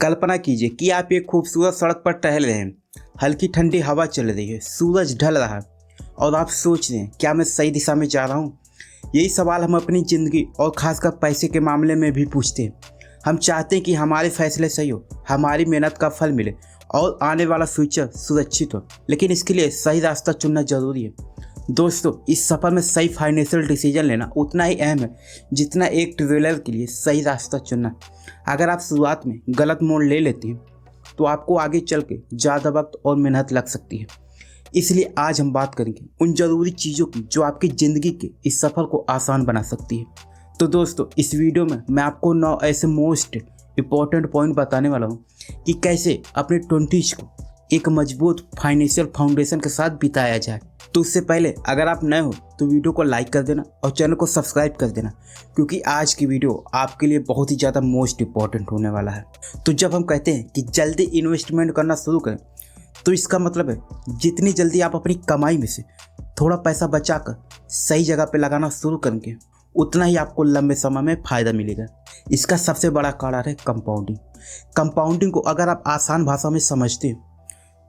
कल्पना कीजिए कि आप एक खूबसूरत सड़क पर टहल रहे हैं, हल्की ठंडी हवा चल रही है, सूरज ढल रहा है और आप सोच रहे हैं क्या मैं सही दिशा में जा रहा हूँ। यही सवाल हम अपनी ज़िंदगी और ख़ासकर पैसे के मामले में भी पूछते हैं। हम चाहते हैं कि हमारे फैसले सही हो, हमारी मेहनत का फल मिले और आने वाला फ्यूचर सुरक्षित हो, लेकिन इसके लिए सही रास्ता चुनना ज़रूरी है। दोस्तों, इस सफ़र में सही फाइनेंशियल डिसीजन लेना उतना ही अहम है जितना एक ट्रेवलर के लिए सही रास्ता चुनना। अगर आप शुरुआत में गलत मोड़ ले लेते हैं तो आपको आगे चल के ज़्यादा वक्त और मेहनत लग सकती है। इसलिए आज हम बात करेंगे उन ज़रूरी चीज़ों की जो आपकी ज़िंदगी के इस सफ़र को आसान बना सकती है। तो दोस्तों, इस वीडियो में मैं आपको 9 ऐसे मोस्ट इम्पॉर्टेंट पॉइंट बताने वाला हूँ कि कैसे अपने 20s को एक मजबूत फाइनेंशियल फाउंडेशन के साथ बिताया जाए। तो उससे पहले अगर आप नए हो तो वीडियो को लाइक कर देना और चैनल को सब्सक्राइब कर देना, क्योंकि आज की वीडियो आपके लिए बहुत ही ज़्यादा मोस्ट इम्पॉर्टेंट होने वाला है। तो जब हम कहते हैं कि जल्दी इन्वेस्टमेंट करना शुरू करें तो इसका मतलब है जितनी जल्दी आप अपनी कमाई में से थोड़ा पैसा बचाकर सही जगह पे लगाना शुरू करेंगे उतना ही आपको लंबे समय में फ़ायदा मिलेगा। इसका सबसे बड़ा कारण है कंपाउंडिंग। कंपाउंडिंग को अगर आप आसान भाषा में समझते हैं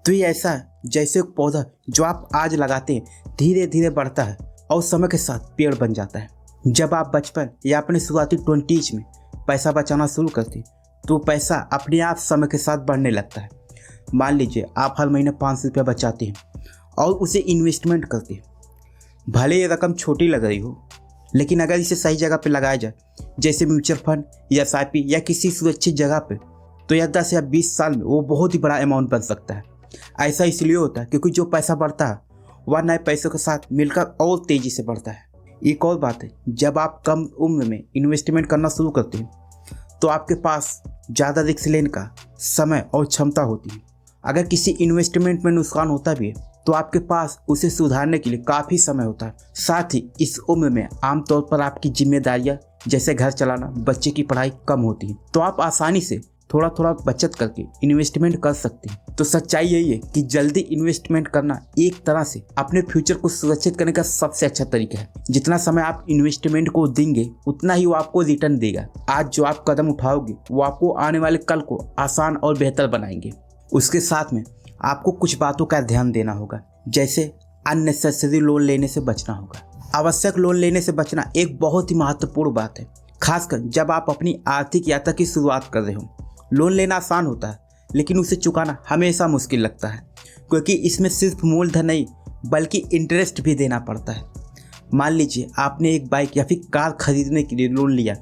तो ये ऐसा है जैसे एक पौधा जो आप आज लगाते हैं धीरे धीरे बढ़ता है और समय के साथ पेड़ बन जाता है। जब आप बचपन या अपने शुरुआती 20s में पैसा बचाना शुरू करते हैं तो पैसा अपने आप समय के साथ बढ़ने लगता है। मान लीजिए आप हर महीने 500 रुपया बचाते हैं और उसे इन्वेस्टमेंट करते हैं। भले ये रकम छोटी लग रही हो, लेकिन अगर इसे सही जगह पे लगाया जाए जैसे म्यूचुअल फंड या SIP या किसी सुरक्षित जगह पे, तो यह 10 या 20 साल में वो बहुत ही बड़ा अमाउंट बन सकता है। ऐसा इसलिए होता है क्योंकि जो पैसा बढ़ता है वह नए पैसों के साथ मिलकर और तेज़ी से बढ़ता है। एक और बात है, जब आप कम उम्र में इन्वेस्टमेंट करना शुरू करते हैं तो आपके पास ज़्यादा रिस्क लेने का समय और क्षमता होती है। अगर किसी इन्वेस्टमेंट में नुकसान होता भी है तो आपके पास उसे सुधारने के लिए काफ़ी समय होता है। साथ ही इस उम्र में आमतौर पर आपकी जिम्मेदारियां जैसे घर चलाना, बच्चे की पढ़ाई कम होती है, तो आप आसानी से थोड़ा थोड़ा बचत करके इन्वेस्टमेंट कर सकते हैं। तो सच्चाई यही है कि जल्दी इन्वेस्टमेंट करना एक तरह से अपने फ्यूचर को सुरक्षित करने का सबसे अच्छा तरीका है। जितना समय आप इन्वेस्टमेंट को देंगे उतना ही वो आपको रिटर्न देगा। आज जो आप कदम उठाओगे वो आपको आने वाले कल को आसान और बेहतर बनाएंगे। उसके साथ में आपको कुछ बातों का ध्यान देना होगा, जैसे अननेसेसरी लोन लेने से बचना होगा। आवश्यक लोन लेने से बचना एक बहुत ही महत्वपूर्ण बात है, खासकर जब आप अपनी आर्थिक यात्रा की शुरुआत कर रहे हो। लोन लेना आसान होता है लेकिन उसे चुकाना हमेशा मुश्किल लगता है, क्योंकि इसमें सिर्फ मूलधन नहीं बल्कि इंटरेस्ट भी देना पड़ता है। मान लीजिए आपने एक बाइक या फिर कार खरीदने के लिए लोन लिया।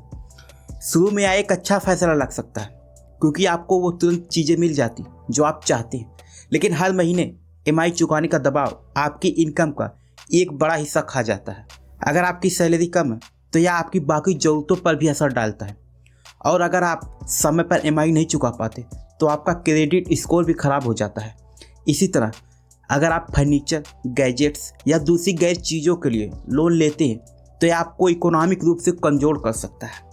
शुरू में यह एक अच्छा फैसला लग सकता है क्योंकि आपको वो तुरंत चीज़ें मिल जाती जो आप चाहते हैं, लेकिन हर महीने EMI चुकाने का दबाव आपकी इनकम का एक बड़ा हिस्सा खा जाता है। अगर आपकी सैलरी कम है तो यह आपकी बाकी ज़रूरतों पर भी असर डालता है, और अगर आप समय पर EMI नहीं चुका पाते तो आपका क्रेडिट स्कोर भी ख़राब हो जाता है। इसी तरह अगर आप फर्नीचर, गैजेट्स या दूसरी गैर चीज़ों के लिए लोन लेते हैं तो यह आपको इकोनॉमिक रूप से कमज़ोर कर सकता है।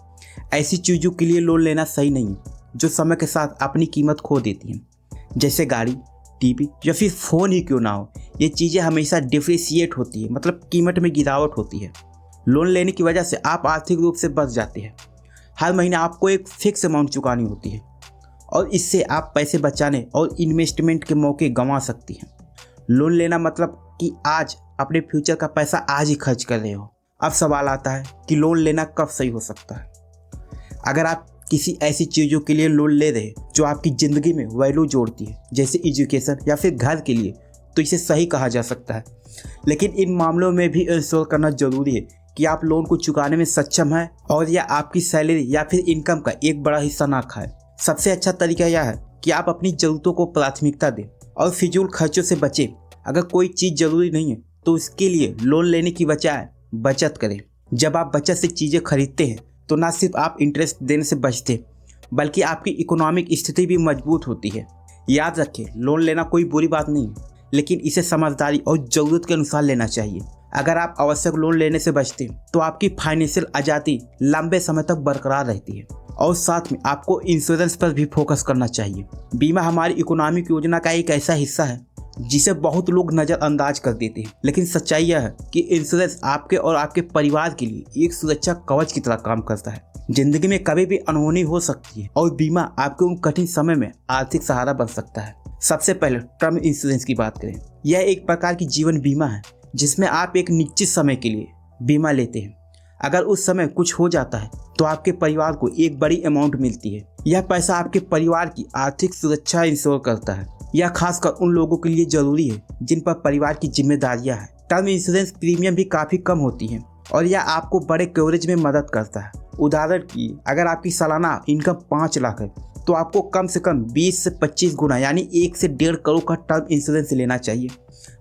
ऐसी चीज़ों के लिए लोन लेना सही नहीं है जो समय के साथ अपनी कीमत खो देती हैं, जैसे गाड़ी, टीवी या फिर फ़ोन ही क्यों ना हो। ये चीज़ें हमेशा डिप्रिसिएट होती है, मतलब कीमत में गिरावट होती है। लोन लेने की वजह से आप आर्थिक रूप से बच जाते हैं। हर महीने आपको एक फिक्स अमाउंट चुकानी होती है और इससे आप पैसे बचाने और इन्वेस्टमेंट के मौके गंवा सकती हैं। लोन लेना मतलब कि आज अपने फ्यूचर का पैसा आज ही खर्च कर रहे हो। अब सवाल आता है कि लोन लेना कब सही हो सकता है। अगर आप किसी ऐसी चीज़ों के लिए लोन ले रहे जो आपकी ज़िंदगी में वैल्यू जोड़ती है, जैसे एजुकेशन या फिर घर के लिए, तो इसे सही कहा जा सकता है। लेकिन इन मामलों में भी इंश्योर करना ज़रूरी है कि आप लोन को चुकाने में सक्षम हैं और यह आपकी सैलरी या फिर इनकम का एक बड़ा हिस्सा ना खाए। सबसे अच्छा तरीका यह है कि आप अपनी ज़रूरतों को प्राथमिकता दें और फिजूल खर्चों से बचें। अगर कोई चीज़ ज़रूरी नहीं है तो उसके लिए लोन लेने की बजाय बचत करें। जब आप बचत से चीज़ें खरीदते हैं तो ना सिर्फ आप इंटरेस्ट देने से बचते बल्कि आपकी इकोनॉमिक स्थिति भी मजबूत होती है। याद रखें, लोन लेना कोई बुरी बात नहीं है, लेकिन इसे समझदारी और ज़रूरत के अनुसार लेना चाहिए। अगर आप आवश्यक लोन लेने से बचते हैं तो आपकी फाइनेंशियल आज़ादी लंबे समय तक बरकरार रहती है। और साथ में आपको इंश्योरेंस पर भी फोकस करना चाहिए। बीमा हमारी इकोनॉमिक योजना का एक ऐसा हिस्सा है जिसे बहुत लोग नज़रअंदाज कर देते हैं। लेकिन सच्चाई यह है कि इंश्योरेंस आपके और आपके परिवार के लिए एक सुरक्षा कवच की तरह काम करता है। जिंदगी में कभी भी अनहोनी हो सकती है और बीमा आपके उन कठिन समय में आर्थिक सहारा बन सकता है। सबसे पहले टर्म इंश्योरेंस की बात करें। यह एक प्रकार की जीवन बीमा है जिसमें आप एक निश्चित समय के लिए बीमा लेते हैं। अगर उस समय कुछ हो जाता है तो आपके परिवार को एक बड़ी अमाउंट मिलती है। यह पैसा आपके परिवार की आर्थिक सुरक्षा इंश्योर करता है। यह खासकर उन लोगों के लिए जरूरी है जिन पर परिवार की जिम्मेदारियां हैं। टर्म इंश्योरेंस प्रीमियम भी काफ़ी कम होती है और यह आपको बड़े कवरेज में मदद करता है। उदाहरण की अगर आपकी सालाना इनकम 5 लाख है तो आपको कम से कम 20 से 25 गुना यानी 1 से 1.5 करोड़ का टर्म इंश्योरेंस लेना चाहिए।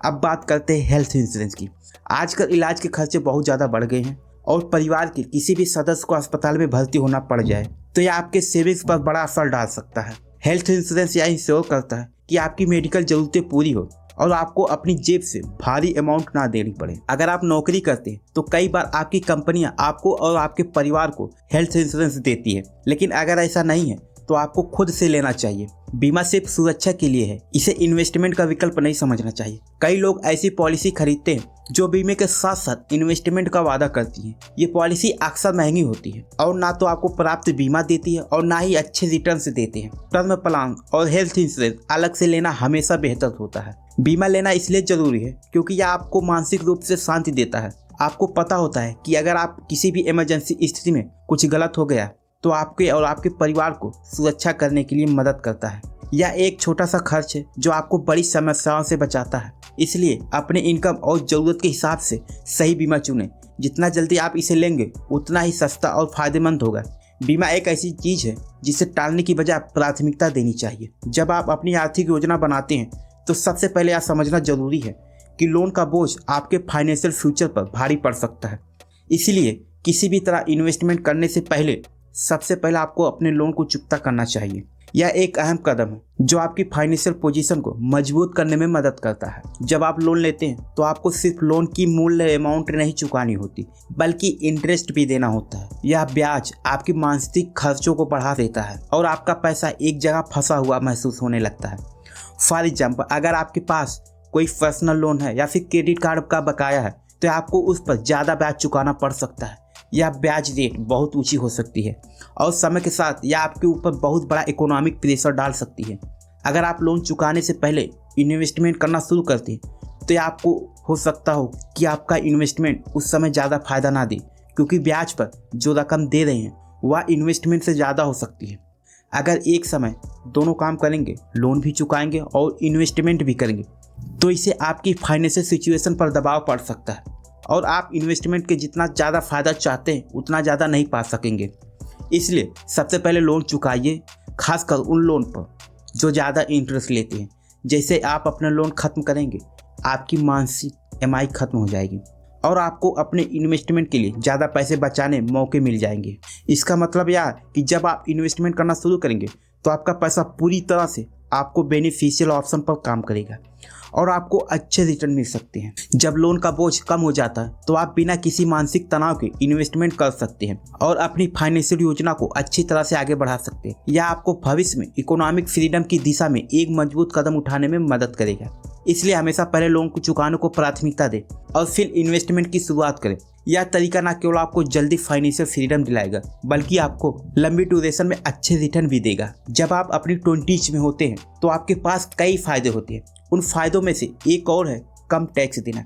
अब बात करते हैं हेल्थ इंश्योरेंस की। आजकल इलाज के खर्चे बहुत ज़्यादा बढ़ गए हैं और परिवार के किसी भी सदस्य को अस्पताल में भर्ती होना पड़ जाए तो यह आपके सेविंग्स पर बड़ा असर डाल सकता है। हेल्थ इंश्योरेंस यह इंश्योर करता है कि आपकी मेडिकल जरूरतें पूरी हो और आपको अपनी जेब से भारी अमाउंट ना देनी पड़े। अगर आप नौकरी करते हैं तो कई बार आपकी कंपनियां आपको और आपके परिवार को हेल्थ इंश्योरेंस देती है, लेकिन अगर ऐसा नहीं है तो आपको खुद से लेना चाहिए। बीमा सिर्फ सुरक्षा के लिए है, इसे इन्वेस्टमेंट का विकल्प नहीं समझना चाहिए। कई लोग ऐसी पॉलिसी खरीदते हैं जो बीमे के साथ साथ इन्वेस्टमेंट का वादा करती है। ये पॉलिसी अक्सर महंगी होती है और ना तो आपको प्राप्त बीमा देती है और ना ही अच्छे रिटर्न से देते हैं। टर्म प्लान और हेल्थ इंश्योरेंस अलग से लेना हमेशा बेहतर होता है। बीमा लेना इसलिए जरूरी है क्योंकि यह आपको मानसिक रूप से शांति देता है। आपको पता होता है कि अगर आप किसी भी इमरजेंसी स्थिति में कुछ गलत हो गया तो आपके और आपके परिवार को सुरक्षा करने के लिए मदद करता है। यह एक छोटा सा खर्च है जो आपको बड़ी समस्याओं से बचाता है। इसलिए अपने इनकम और ज़रूरत के हिसाब से सही बीमा चुनें। जितना जल्दी आप इसे लेंगे उतना ही सस्ता और फायदेमंद होगा। बीमा एक ऐसी चीज़ है जिसे टालने की बजाय प्राथमिकता देनी चाहिए। जब आप अपनी आर्थिक योजना बनाते हैं तो सबसे पहले यह समझना जरूरी है कि लोन का बोझ आपके फाइनेंशियल फ्यूचर पर भारी पड़ सकता है। इसलिए किसी भी तरह इन्वेस्टमेंट करने से पहले सबसे पहले आपको अपने लोन को चुकता करना चाहिए। यह एक अहम कदम है जो आपकी फाइनेंशियल पोजीशन को मजबूत करने में मदद करता है। जब आप लोन लेते हैं तो आपको सिर्फ लोन की मूल्य अमाउंट नहीं चुकानी होती बल्कि इंटरेस्ट भी देना होता है। यह ब्याज आपकी मानसिक खर्चों को बढ़ा देता है और आपका पैसा एक जगह फंसा हुआ महसूस होने लगता है। फॉर एग्जाम्पल, अगर आपके पास कोई पर्सनल लोन है या फिर क्रेडिट कार्ड का बकाया है तो आपको उस पर ज़्यादा ब्याज चुकाना पड़ सकता है। यह ब्याज रेट बहुत ऊंची हो सकती है और समय के साथ यह आपके ऊपर बहुत बड़ा इकोनॉमिक प्रेशर डाल सकती है। अगर आप लोन चुकाने से पहले इन्वेस्टमेंट करना शुरू करते हैं तो यह आपको हो सकता हो कि आपका इन्वेस्टमेंट उस समय ज़्यादा फायदा ना दे, क्योंकि ब्याज पर जो रकम दे रहे हैं वह इन्वेस्टमेंट से ज़्यादा हो सकती है। अगर एक समय दोनों काम करेंगे, लोन भी चुकाएंगे और इन्वेस्टमेंट भी करेंगे, तो इससे आपकी फाइनेंशियल सिचुएशन पर दबाव पड़ सकता है और आप इन्वेस्टमेंट के जितना ज़्यादा फ़ायदा चाहते हैं उतना ज़्यादा नहीं पा सकेंगे। इसलिए सबसे पहले लोन चुकाइए, खासकर उन लोन पर जो ज़्यादा इंटरेस्ट लेते हैं। जैसे आप अपना लोन ख़त्म करेंगे आपकी मासिक EMI ख़त्म हो जाएगी और आपको अपने इन्वेस्टमेंट के लिए ज़्यादा पैसे बचाने मौके मिल जाएंगे। इसका मतलब यह कि जब आप इन्वेस्टमेंट करना शुरू करेंगे तो आपका पैसा पूरी तरह से आपको बेनिफिशियल ऑप्शन पर काम करेगा और आपको अच्छे रिटर्न मिल सकते हैं। जब लोन का बोझ कम हो जाता है तो आप बिना किसी मानसिक तनाव के इन्वेस्टमेंट कर सकते हैं और अपनी फाइनेंशियल योजना को अच्छी तरह से आगे बढ़ा सकते हैं। यह आपको भविष्य में इकोनॉमिक फ्रीडम की दिशा में एक मजबूत कदम उठाने में मदद करेगा। इसलिए हमेशा पहले लोन को चुकाने को प्राथमिकता दें और फिर इन्वेस्टमेंट की शुरुआत करें। यह तरीका न केवल आपको जल्दी फाइनेंशियल फ्रीडम दिलाएगा बल्कि आपको लंबी ड्यूरेशन में अच्छे रिटर्न भी देगा। जब आप अपनी 20s में होते हैं तो आपके पास कई फायदे होते हैं। उन फायदों में से एक और है कम टैक्स देना।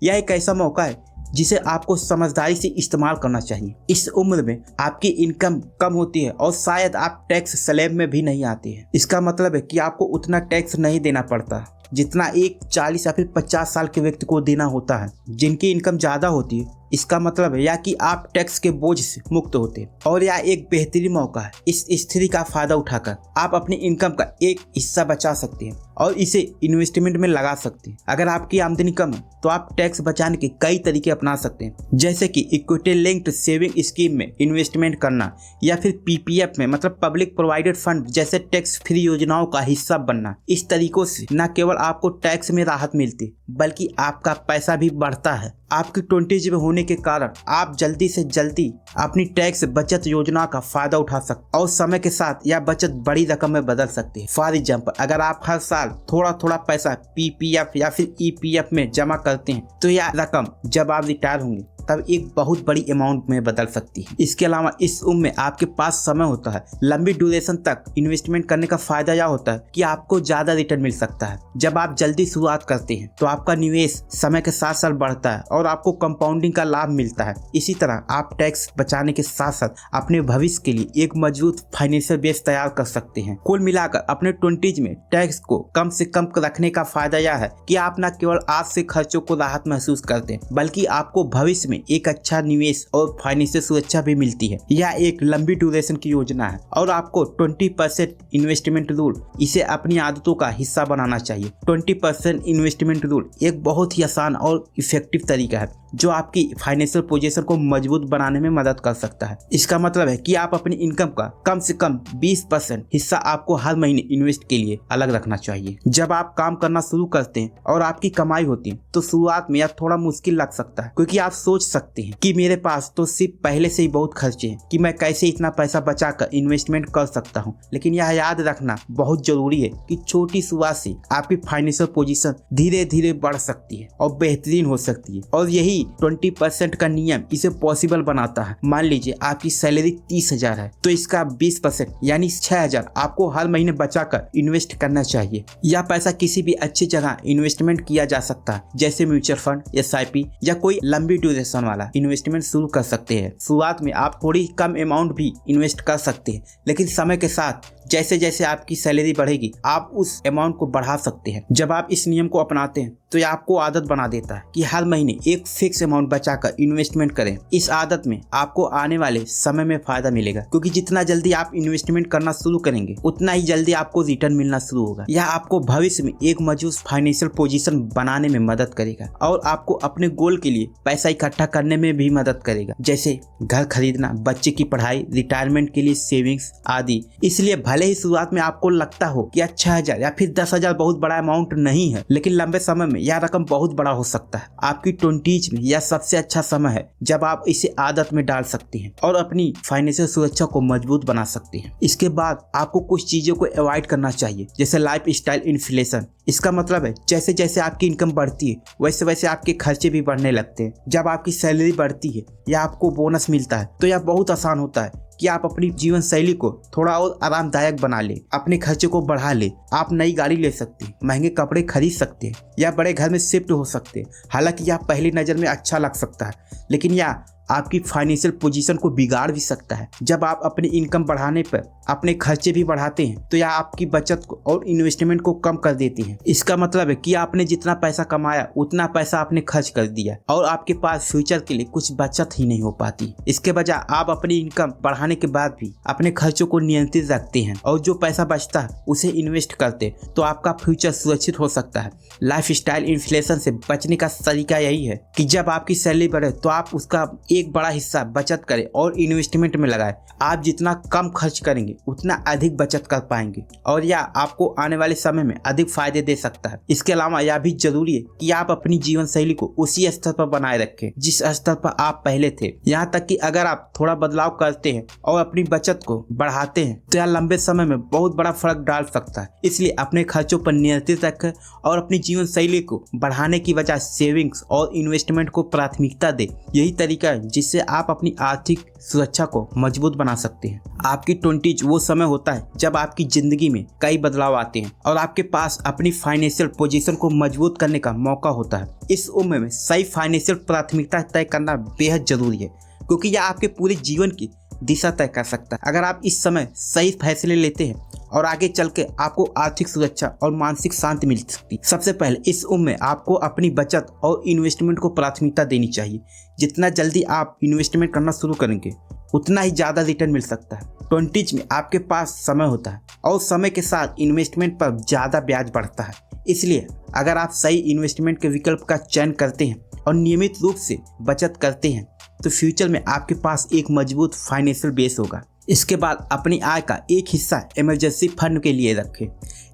यह एक ऐसा मौका है जिसे आपको समझदारी से इस्तेमाल करना चाहिए। इस उम्र में आपकी इनकम कम होती है और शायद आप टैक्स स्लैब में भी नहीं आते हैं। इसका मतलब है कि आपको उतना टैक्स नहीं देना पड़ता जितना एक 40 या फिर 50 साल के व्यक्ति को देना होता है जिनकी इनकम ज़्यादा होती है। इसका मतलब है या कि आप टैक्स के बोझ से मुक्त होते हैं और यह एक बेहतरीन मौका है। इस स्थिति का फायदा उठाकर आप अपनी इनकम का एक हिस्सा बचा सकते हैं और इसे इन्वेस्टमेंट में लगा सकते हैं। अगर आपकी आमदनी कम है तो आप टैक्स बचाने के कई तरीके अपना सकते हैं, जैसे कि इक्विटी लिंक्ड सेविंग स्कीम में इन्वेस्टमेंट करना या फिर PPF में मतलब पब्लिक प्रोवाइडेड फंड जैसे टैक्स फ्री योजनाओं का हिस्सा बनना। इस तरीकों से न केवल आपको टैक्स में राहत मिलती बल्कि आपका पैसा भी बढ़ता है आपकी 20 में होने के कारण आप जल्दी से जल्दी अपनी टैक्स बचत योजना का फायदा उठा सकते और समय के साथ यह बचत बड़ी रकम में बदल सकती है। फॉर एग्जाम्पल, अगर आप हर साल थोड़ा थोड़ा पैसा PPF या फिर EPF में जमा करते हैं तो यह रकम जब आप रिटायर होंगे तब एक बहुत बड़ी अमाउंट में बदल सकती है। इसके अलावा इस उम्र में आपके पास समय होता है। लंबी ड्यूरेशन तक इन्वेस्टमेंट करने का फायदा यह होता है कि आपको ज्यादा रिटर्न मिल सकता है। जब आप जल्दी शुरुआत करते हैं तो आपका निवेश समय के साथ साथ बढ़ता है और आपको कंपाउंडिंग का लाभ मिलता है। इसी तरह आप टैक्स बचाने के साथ साथ अपने भविष्य के लिए एक मजबूत फाइनेंशियल बेस तैयार कर सकते हैं। कुल मिलाकर अपने 20 में टैक्स को कम से कम रखने का फायदा यह है कि आप न केवल आज से खर्चों को राहत महसूस करते हैं बल्कि आपको भविष्य में एक अच्छा निवेश और फाइनेंशियल सुरक्षा भी मिलती है। यह एक लंबी ड्यूरेशन की योजना है और आपको 20% इन्वेस्टमेंट रूल इसे अपनी आदतों का हिस्सा बनाना चाहिए। 20% इन्वेस्टमेंट रूल एक बहुत ही आसान और इफेक्टिव तरीका है जो आपकी फाइनेंशियल पोजीशन को मजबूत बनाने में मदद कर सकता है। इसका मतलब है कि आप अपनी इनकम का कम से कम 20% हिस्सा आपको हर महीने इन्वेस्ट के लिए अलग रखना चाहिए। जब आप काम करना शुरू करते हैं और आपकी कमाई होती है तो शुरुआत में यह थोड़ा मुश्किल लग सकता है क्योंकि आप सोच सकते हैं कि मेरे पास तो सिर्फ पहले से ही बहुत खर्चे हैं कि मैं कैसे इतना पैसा बचाकर इन्वेस्टमेंट कर सकता हूँ। लेकिन यह याद रखना बहुत जरूरी है कि छोटी शुरुआत से आपकी फाइनेंशियल पोजीशन धीरे धीरे बढ़ सकती है और बेहतरीन हो सकती है और यही 20% का नियम इसे पॉसिबल बनाता है। मान लीजिए आपकी सैलरी 30,000 है तो इसका 20% यानी 6,000 आपको हर महीने बचाकर इन्वेस्ट करना चाहिए। यह पैसा किसी भी अच्छी जगह इन्वेस्टमेंट किया जा सकता है जैसे म्यूचुअल फंड, SIP या कोई लंबी ड्यूरेशन वाला इन्वेस्टमेंट शुरू कर सकते हैं। शुरुआत में आप थोड़ी कम अमाउंट भी इन्वेस्ट कर सकते हैं लेकिन समय के साथ जैसे जैसे आपकी सैलरी बढ़ेगी आप उस अमाउंट को बढ़ा सकते हैं। जब आप इस नियम को अपनाते हैं तो यह आपको आदत बना देता है कि हर महीने एक फिक्स अमाउंट बचाकर इन्वेस्टमेंट करें। इस आदत में आपको आने वाले समय में फायदा मिलेगा क्योंकि जितना जल्दी आप इन्वेस्टमेंट करना शुरू करेंगे उतना ही जल्दी आपको रिटर्न मिलना शुरू होगा। यह आपको भविष्य में एक मजबूत फाइनेंशियल पोजीशन बनाने में मदद करेगा और आपको अपने गोल के लिए पैसा इकट्ठा करने में भी मदद करेगा जैसे घर खरीदना, बच्चे की पढ़ाई, रिटायरमेंट के लिए सेविंग्स आदि। इसलिए भले ही शुरुआत में आपको लगता हो कि 6,000 या फिर 10,000 बहुत बड़ा अमाउंट नहीं है लेकिन लंबे समय में यह रकम बहुत बड़ा हो सकता है। आपकी 20 में यह सबसे अच्छा समय है जब आप इसे आदत में डाल सकते हैं और अपनी फाइनेंशियल सुरक्षा को मजबूत बना सकते हैं। इसके बाद आपको कुछ चीजों को अवॉइड करना चाहिए जैसे लाइफ स्टाइल इन्फ्लेशन। इसका मतलब है जैसे जैसे आपकी इनकम बढ़ती है वैसे वैसे आपके खर्चे भी बढ़ने लगते हैं। जब आपकी सैलरी बढ़ती है या आपको बोनस मिलता है तो यह बहुत आसान होता है कि आप अपनी जीवन शैली को थोड़ा और आरामदायक बना ले, अपने खर्चे को बढ़ा ले। आप नई गाड़ी ले सकते हैं, महंगे कपड़े खरीद सकते हैं या बड़े घर में शिफ्ट हो सकते हैं। हालांकि यह पहली नज़र में अच्छा लग सकता है लेकिन यह आपकी फाइनेंशियल पोजीशन को बिगाड़ भी सकता है। जब आप अपनी इनकम बढ़ाने पर अपने खर्चे भी बढ़ाते हैं तो यह आपकी बचत को और इन्वेस्टमेंट को कम कर देती है। इसका मतलब है कि आपने जितना पैसा कमाया उतना पैसा आपने खर्च कर दिया और आपके पास फ्यूचर के लिए कुछ बचत ही नहीं हो पाती। इसके बजाय आप अपनी इनकम बढ़ाने के बाद भी अपने खर्चों को नियंत्रित रखते हैं और जो पैसा बचता है उसे इन्वेस्ट करते तो आपका फ्यूचर सुरक्षित हो सकता है। लाइफ स्टाइल इन्फ्लेशन से बचने का तरीका यही है कि जब आपकी सैलरी बढ़े तो आप उसका एक बड़ा हिस्सा बचत करें और इन्वेस्टमेंट में लगाएं। आप जितना कम खर्च करेंगे उतना अधिक बचत कर पाएंगे और यह आपको आने वाले समय में अधिक फायदे दे सकता है। इसके अलावा यह भी जरूरी है कि आप अपनी जीवन शैली को उसी स्तर पर बनाए रखें जिस स्तर पर आप पहले थे। यहाँ तक कि अगर आप थोड़ा बदलाव करते हैं और अपनी बचत को बढ़ाते हैं तो यह लंबे समय में बहुत बड़ा फर्क डाल सकता है। इसलिए अपने खर्चों पर नियंत्रित रखें और अपनी जीवन शैली को बढ़ाने की बजाय सेविंग्स और इन्वेस्टमेंट को प्राथमिकता दें। यही तरीका है जिससे आप अपनी आर्थिक सुरक्षा को मजबूत बना सकते हैं। आपकी 20 वो समय होता है जब आपकी जिंदगी में कई बदलाव आते हैं और आपके पास अपनी फाइनेंशियल पोजीशन को मजबूत करने का मौका होता है। इस उम्र में सही फाइनेंशियल प्राथमिकता तय करना बेहद जरूरी है क्योंकि यह आपके पूरे जीवन की दिशा तय कर सकता है। अगर आप इस समय सही फैसले लेते हैं और आगे चल के आपको आर्थिक सुरक्षा और मानसिक शांति मिल सकती है। सबसे पहले इस उम्र में आपको अपनी बचत और इन्वेस्टमेंट को प्राथमिकता देनी चाहिए। जितना जल्दी आप इन्वेस्टमेंट करना शुरू करेंगे उतना ही ज़्यादा रिटर्न मिल सकता है। 20 में आपके पास समय होता है और समय के साथ इन्वेस्टमेंट पर ज़्यादा ब्याज बढ़ता है। इसलिए अगर आप सही इन्वेस्टमेंट के विकल्प का चयन करते हैं और नियमित रूप से बचत करते हैं तो फ्यूचर में आपके पास एक मजबूत फाइनेंशियल बेस होगा। इसके बाद अपनी आय का एक हिस्सा इमरजेंसी फंड के लिए रखें।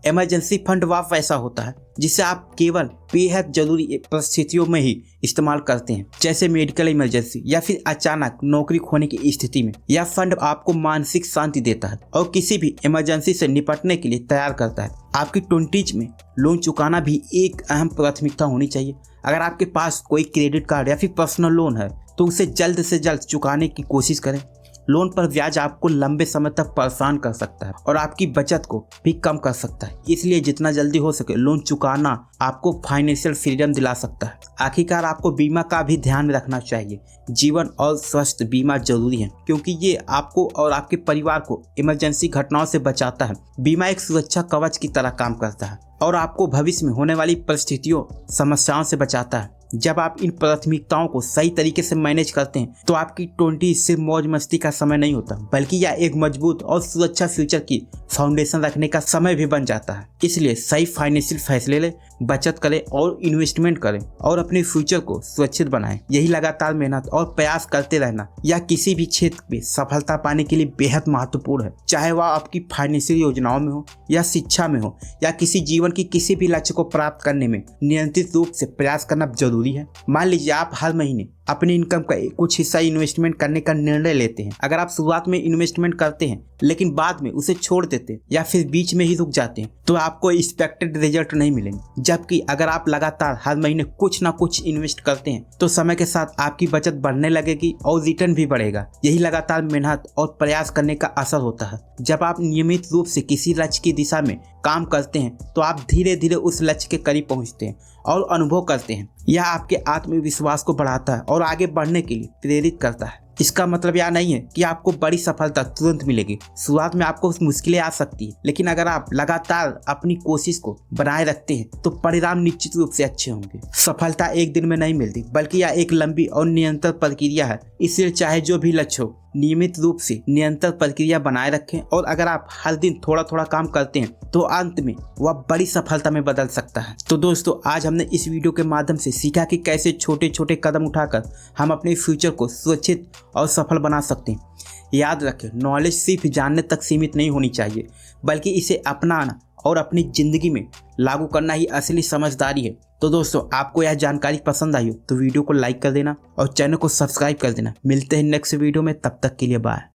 इमरजेंसी फंड वह पैसा होता है जिसे आप केवल बेहद जरूरी परिस्थितियों में ही इस्तेमाल करते हैं, जैसे मेडिकल इमरजेंसी या फिर अचानक नौकरी खोने की स्थिति में। यह फंड आपको मानसिक शांति देता है और किसी भी इमरजेंसी से निपटने के लिए तैयार करता है। आपकी 20s में लोन चुकाना भी एक अहम प्राथमिकता होनी चाहिए। अगर आपके पास कोई क्रेडिट कार्ड या फिर पर्सनल लोन है तो उसे जल्द से जल्द चुकाने की कोशिश करें। लोन पर ब्याज आपको लंबे समय तक परेशान कर सकता है और आपकी बचत को भी कम कर सकता है, इसलिए जितना जल्दी हो सके लोन चुकाना आपको फाइनेंशियल फ्रीडम दिला सकता है। आखिरकार आपको बीमा का भी ध्यान रखना चाहिए। जीवन और स्वास्थ्य बीमा जरूरी है क्योंकि ये आपको और आपके परिवार को इमरजेंसी घटनाओं से बचाता है। बीमा एक सुरक्षा कवच की तरह काम करता है और आपको भविष्य में होने वाली परिस्थितियों समस्याओं से बचाता है। जब आप इन प्राथमिकताओं को सही तरीके से मैनेज करते हैं तो आपकी 20 सिर्फ मौज मस्ती का समय नहीं होता, बल्कि यह एक मजबूत और सुरक्षा फ्यूचर की फाउंडेशन रखने का समय भी बन जाता है। इसलिए सही फाइनेंशियल फैसले लें, बचत करें और इन्वेस्टमेंट करें और अपने फ्यूचर को सुरक्षित बनाएं। यही लगातार मेहनत और प्रयास करते रहना या किसी भी क्षेत्र में सफलता पाने के लिए बेहद महत्वपूर्ण है, चाहे वह आपकी फाइनेंशियल योजनाओं में हो या शिक्षा में हो या किसी जीवन की किसी भी लक्ष्य को प्राप्त करने में नियंत्रित रूप से प्रयास करना जरूरी है। मान लीजिए आप हर महीने अपनी इनकम का कुछ हिस्सा इन्वेस्टमेंट करने का निर्णय लेते हैं। अगर आप शुरुआत में इन्वेस्टमेंट करते हैं लेकिन बाद में उसे छोड़ देते हैं या फिर बीच में ही रुक जाते हैं तो आपको एक्सपेक्टेड रिजल्ट नहीं मिलेंगे। जबकि अगर आप लगातार हर महीने कुछ ना कुछ इन्वेस्ट करते हैं तो समय के साथ आपकी बचत बढ़ने लगेगी और रिटर्न भी बढ़ेगा। यही लगातार मेहनत और प्रयास करने का असर होता है। जब आप नियमित रूप से किसी लक्ष्य की दिशा में काम करते हैं तो आप धीरे धीरे उस लक्ष्य के करीब पहुंचते हैं और अनुभव करते हैं। यह आपके आत्मविश्वास को बढ़ाता है और आगे बढ़ने के लिए प्रेरित करता है। इसका मतलब यह नहीं है कि आपको बड़ी सफलता तुरंत मिलेगी। शुरुआत में आपको मुश्किलें आ सकती है, लेकिन अगर आप लगातार अपनी कोशिश को बनाए रखते हैं तो परिणाम निश्चित रूप से अच्छे होंगे। सफलता एक दिन में नहीं मिलती, बल्कि यह एक लंबी और निरंतर प्रक्रिया है। इसलिए चाहे जो भी लक्ष्य हो, नियमित रूप से निरंतर प्रक्रिया बनाए रखें और अगर आप हर दिन थोड़ा थोड़ा काम करते हैं तो अंत में वह बड़ी सफलता में बदल सकता है। तो दोस्तों, आज हमने इस वीडियो के माध्यम से सीखा कि कैसे छोटे छोटे कदम उठाकर हम अपने फ्यूचर को सुरक्षित और सफल बना सकते हैं। याद रखें, नॉलेज सिर्फ जानने तक सीमित नहीं होनी चाहिए, बल्कि इसे अपनाना और अपनी जिंदगी में लागू करना ही असली समझदारी है। तो दोस्तों, आपको यह जानकारी पसंद आई हो तो वीडियो को लाइक कर देना और चैनल को सब्सक्राइब कर देना। मिलते हैं नेक्स्ट वीडियो में, तब तक के लिए बाय।